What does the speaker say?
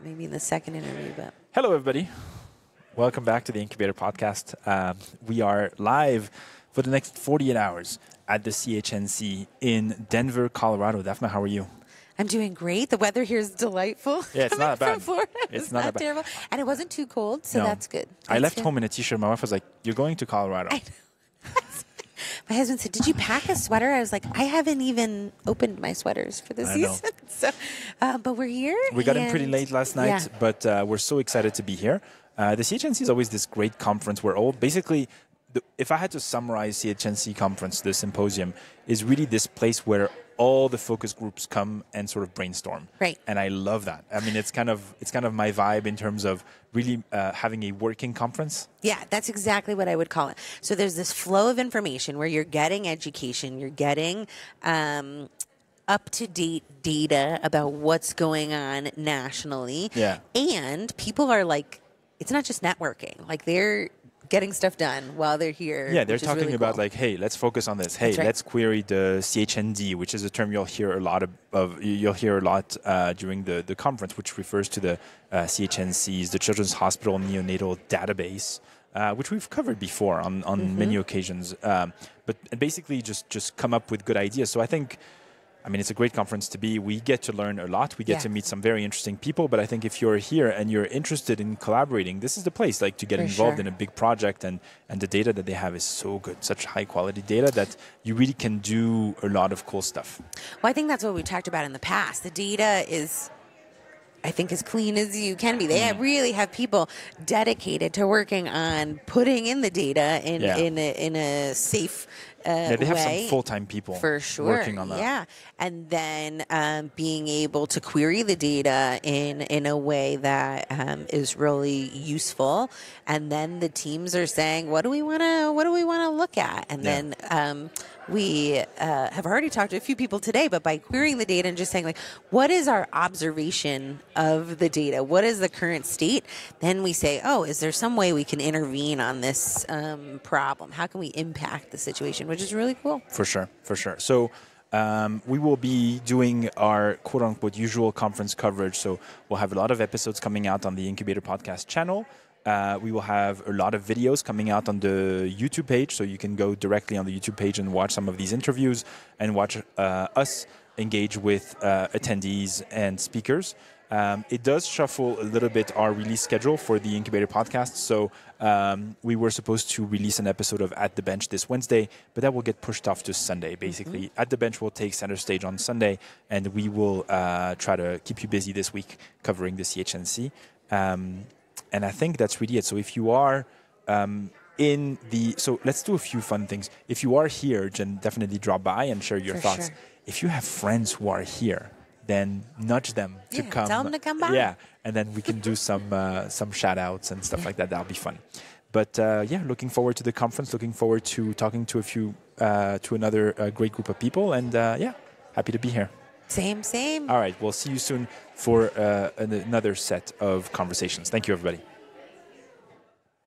maybe in the second interview. But hello, everybody. Welcome back to the Incubator podcast. We are live for the next 48 hours at the CHNC in Denver, Colorado. Daphna, how are you? I'm doing great. The weather here is delightful. Yeah, it's not bad. It's not bad. Terrible. And it wasn't too cold, so that's good. I left home in a t-shirt. My wife was like, "You're going to Colorado." I know. My husband said, "Did you pack a sweater?" I was like, "I haven't even opened my sweaters for the season." So, but we're here. We got in pretty late last night, but we're so excited to be here. The CHNC is always this great conference where if I had to summarize CHNC conference, the symposium is really this place where all the focus groups come and sort of brainstorm. Right. And I love that. I mean, it's kind of my vibe in terms of really having a working conference. Yeah, that's exactly what I would call it. So there's this flow of information where you're getting education, you're getting up-to-date data about what's going on nationally. Yeah. And people are like, it's not just networking. Like they're getting stuff done while they're here. Yeah, they're talking really about cool. like, hey, let's focus on this. Hey, let's query the CHND, which is a term you'll hear a lot during the conference, which refers to the CHNCs, the Children's Hospital Neonatal Database, which we've covered before on many occasions. But basically just come up with good ideas. So I mean, it's a great conference to be. We get to learn a lot. We get to meet some very interesting people. But I think if you're here and you're interested in collaborating, this is the place to get involved in a big project. And the data that they have is so good, such high quality data that you really can do a lot of cool stuff. Well, I think that's what we talked about in the past. The data is, I think, as clean as you can be. They really have people dedicated to working on putting in the data in a safe they have way. Some full-time people for sure working on that. Yeah, and then being able to query the data in a way that is really useful, and then the teams are saying, what do we want to look at, and then we have already talked to a few people today, but by querying the data and just saying, like, what is our observation of the data? What is the current state? Then we say, oh, is there some way we can intervene on this problem? How can we impact the situation? Which is really cool. For sure. So we will be doing our quote-unquote usual conference coverage. So we'll have a lot of episodes coming out on the Incubator podcast channel. We will have a lot of videos coming out on the YouTube page, so you can go directly on the YouTube page and watch some of these interviews and watch us engage with attendees and speakers. It does shuffle a little bit our release schedule for the Incubator podcast. So we were supposed to release an episode of At the Bench this Wednesday, but that will get pushed off to Sunday, basically. At the Bench will take center stage on Sunday, and we will try to keep you busy this week covering the CHNC. And I think that's really it. So if you are so let's do a few fun things. If you are here, then definitely drop by and share your thoughts. Sure. If you have friends who are here, then nudge them to come. Tell them to come by. Yeah, and then we can do some shout outs and stuff like that. That'll be fun. But looking forward to the conference. Looking forward to talking to another great group of people. And happy to be here. Same. All right, we'll see you soon for another set of conversations. Thank you, everybody.